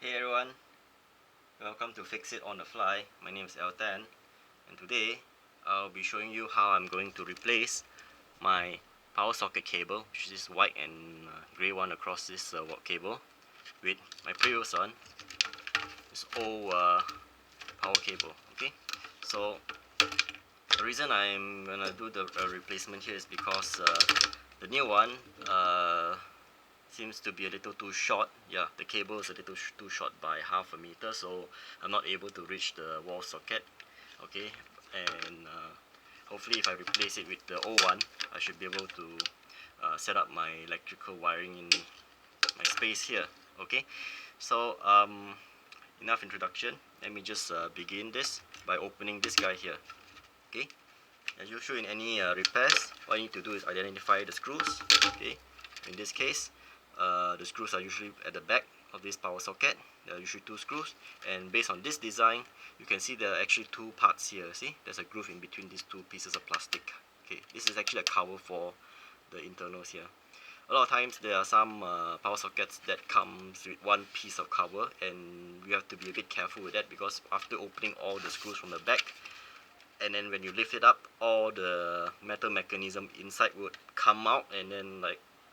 Hey everyone, welcome to Fix It on the Fly. My name is Eltan, and today I'll be showing you how I'm going to replace my power socket cable, which is this white and grey one across this cable, with my previous one, this old power cable. Okay, so the reason I'm gonna do the replacement here is because the new one seems to be a little too short. Yeah, the cable is a little too short by half a meter, so I'm not able to reach the wall socket. Okay, and hopefully if I replace it with the old one, I should be able to set up my electrical wiring in my space here. Okay, so enough introduction. Let me just begin this by opening this guy here. Okay, as usual in any repairs, what you need to do is identify the screws. Okay, in this case, the screws are usually at the back of this power socket. There are usually two screws, and based on this design, you can see there are actually two parts here. See, there's a groove in between these two pieces of plastic. Okay, this is actually a cover for the internals here. A lot of times there are some power sockets that comes with one piece of cover, and we have to be a bit careful with that, because after opening all the screws from the back, and then when you lift it up, all the metal mechanism inside would come out, and then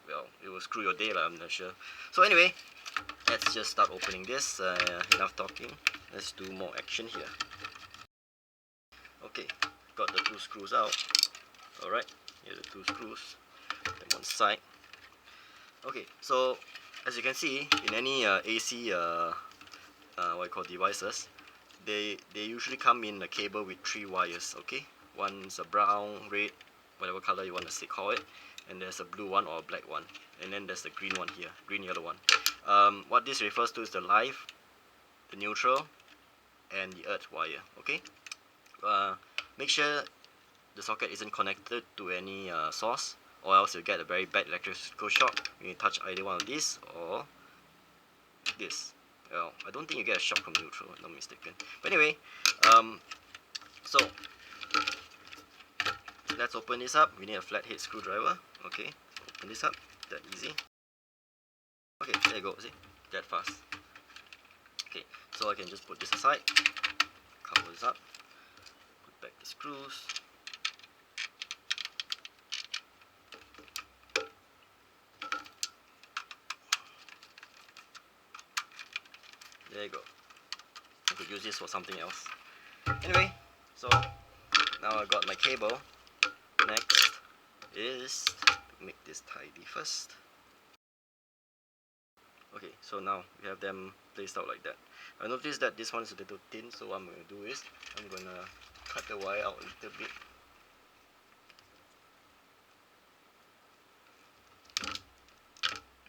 well, it will screw your day, I'm not sure. So anyway, let's just start opening this. Enough talking, let's do more action here. Okay, got the two screws out. Alright, here are the two screws, them one side. Okay, so as you can see, in any AC what you call devices, they usually come in a cable with three wires. Okay, one's a brown, red, whatever color you want to call it, and there's a blue one or a black one, and then there's the green one here, green yellow one. What this refers to is the live, the neutral, and the earth wire. Okay, make sure the socket isn't connected to any source, or else you'll get a very bad electrical shock when you touch either one of these or this. Well, I don't think you get a shock from neutral, if I'm not mistaken. But anyway, so let's open this up. We need a flathead screwdriver. Okay, open this up. That easy. Okay, there you go. See, that fast. Okay, so I can just put this aside, cover this up, put back the screws. There you go. I could use this for something else. Anyway, so now I got my cable. Next is to make this tidy first. Okay, so now we have them placed out like that. I noticed that this one is a little thin, so what I'm going to do is I'm going to cut the wire out a little bit.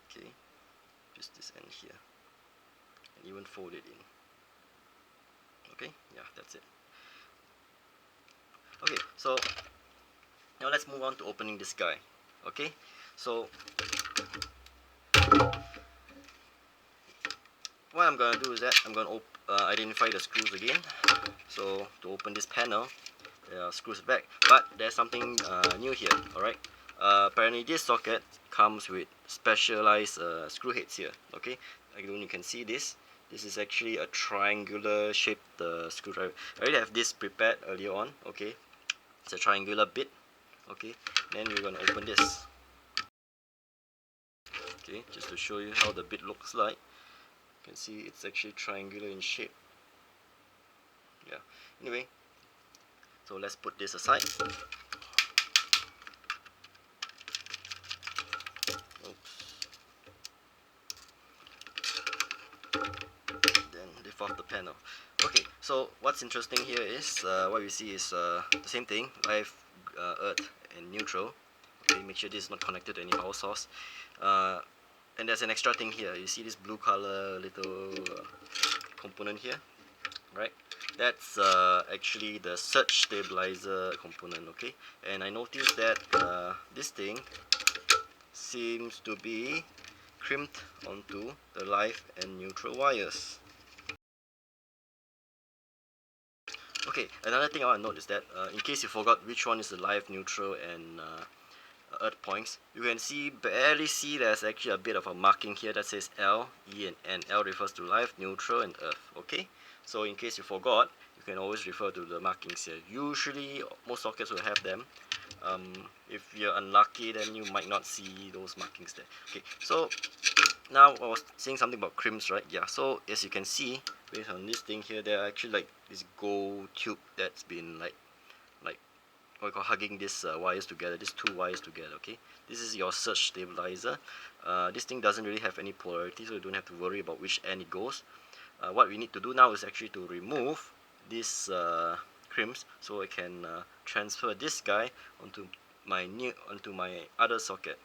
Okay, just this end here, and even fold it in. Okay, yeah, that's it. Okay, so now let's move on to opening this guy. Okay, so what I'm gonna do is that I'm gonna identify the screws again. So to open this panel, there are screws back, but there's something new here. Alright, apparently this socket comes with specialized screw heads here. Okay, again you can see this. This is actually a triangular shaped screwdriver. I already have this prepared earlier on. Okay, it's a triangular bit. Okay, then we're gonna open this. Okay, just to show you how the bit looks like. You can see it's actually triangular in shape. Yeah, anyway, so let's put this aside. Oops. Then lift off the panel. Okay, so what's interesting here is what we see is the same thing, live, earth, and neutral. Okay, make sure this is not connected to any power source. And there's an extra thing here. You see this blue color little component here, right? That's actually the surge stabilizer component. Okay, and I noticed that this thing seems to be crimped onto the live and neutral wires. Okay, another thing I want to note is that in case you forgot which one is the live, neutral, and earth points. You can barely see there's actually a bit of a marking here that says L, E, and L refers to life, neutral, and earth. Okay, so in case you forgot, you can always refer to the markings here. Usually most sockets will have them. If you're unlucky, then you might not see those markings there. Okay, so now I was saying something about crimps, right? Yeah, so as you can see, based on this thing here, there are actually like this gold tube that's been like what we call hugging these wires together, these two wires together. Okay, this is your surge stabilizer. This thing doesn't really have any polarity, so you don't have to worry about which end it goes. What we need to do now is actually to remove these crimps, so I can transfer this guy onto my other socket,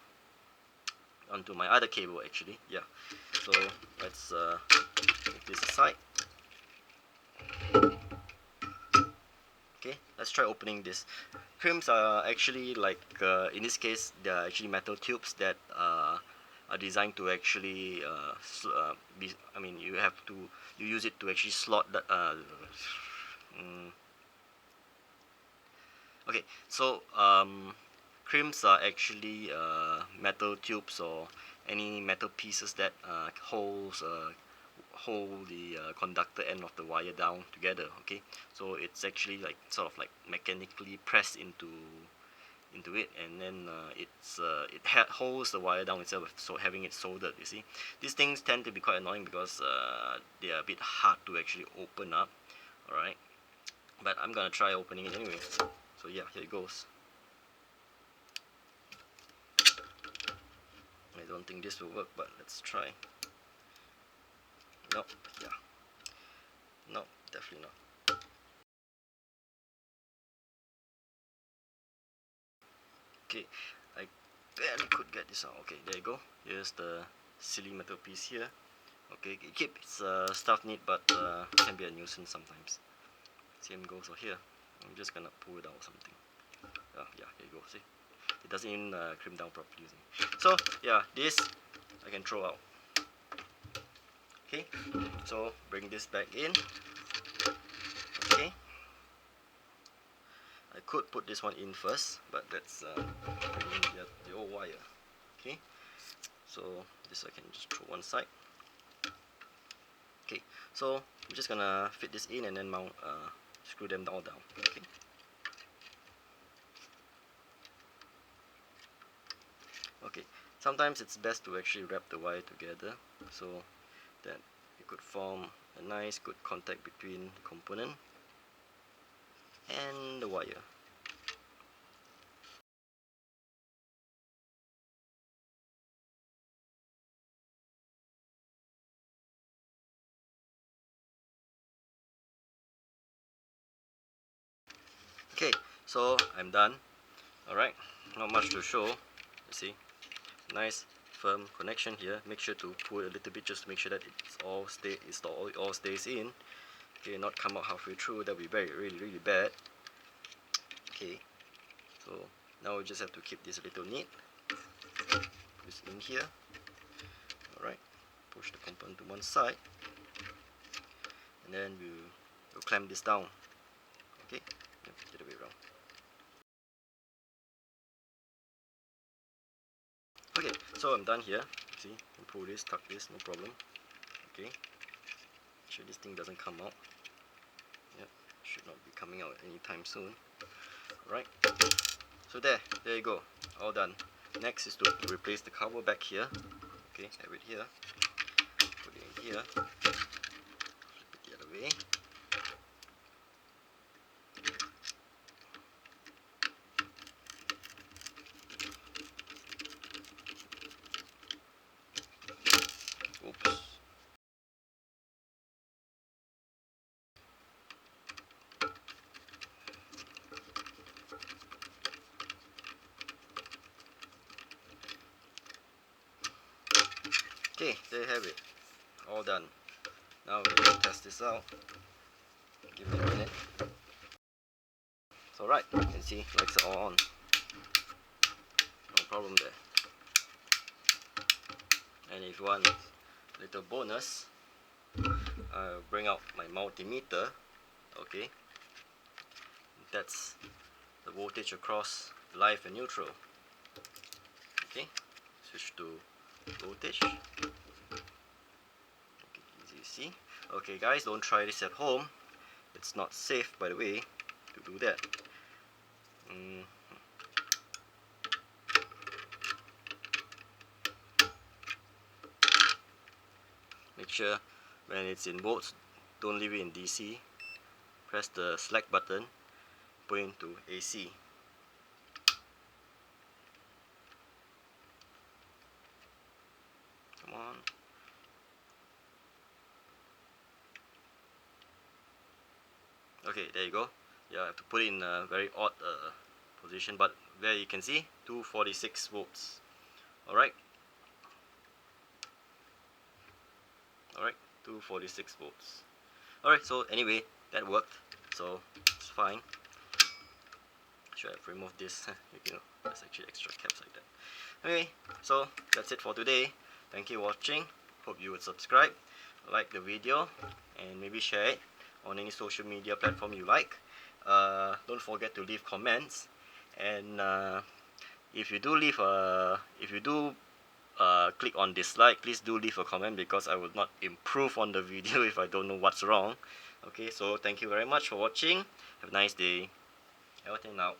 onto my other cable actually. Yeah, so let's move this aside. Okay, let's try opening this. Crimps are actually like, in this case, they are actually metal tubes that are designed to actually I mean, you use it to actually slot the okay, so crimps are actually metal tubes or any metal pieces that hold the conductor end of the wire down together. Okay, so it's actually like sort of like mechanically pressed into it, and then it holds the wire down itself, so having it soldered. You see, these things tend to be quite annoying because they are a bit hard to actually open up. Alright, but I'm gonna try opening it anyway. So yeah, here it goes. I don't think this will work, but let's try. Nope, yeah, no, definitely not. Okay, I barely could get this out. Okay, there you go. Here's the silly metal piece here. Okay, it keeps stuff neat, but it can be a nuisance sometimes. Same goes for here. I'm just gonna pull it out or something. Yeah, here you go. See, it doesn't even crimp down properly. So yeah, this I can throw out. Okay, so bring this back in. Okay, I could put this one in first, but that's bring in the old wire. Okay, so this I can just throw one side. Okay, so I'm just gonna fit this in and then mount, screw them all down. Okay. Okay, sometimes it's best to actually wrap the wire together so that you could form a nice good contact between the component and the wire. Okay, so I'm done. Alright, not much to show. You see, nice firm connection here. Make sure to pull a little bit just to make sure that it all stays in. Okay, not come out halfway through. That would be really bad. Okay, so now we just have to keep this a little neat. Put this in here. Alright, push the component to one side, and then we'll clamp this down. Okay, the other way around. Okay, so I'm done here. See, you can pull this, tuck this, no problem. Okay, make sure this thing doesn't come out. Yep, should not be coming out anytime soon. Alright, so there you go, all done. Next is to replace the cover back here. Okay, have it here, put it in here, flip it the other way. Oops. Okay, there you have it, all done. Now we're going to test this out. Give it a minute. It's alright, you can see lights are all on. No problem there. And if you want a little bonus, I'll bring out my multimeter. Okay, that's the voltage across live and neutral. Okay, switch to voltage. Okay, easy to see. Okay guys, don't try this at home. It's not safe, by the way, to do that. Make sure when it's in volts, don't leave it in DC. Press the select button, put it into AC. Come on. Okay, there you go. Yeah, I have to put it in a very odd position, but there you can see 246 volts. Alright. Alright, 246 volts. Alright, so anyway, that worked. So it's fine. Should have removed this. You know, there's actually extra caps like that. Anyway, so that's it for today. Thank you for watching. Hope you would subscribe, like the video, and maybe share it on any social media platform you like. Don't forget to leave comments, and if you do click on dislike, please do leave a comment, because I will not improve on the video if I don't know what's wrong. Okay, so thank you very much for watching. Have a nice day. Everything out.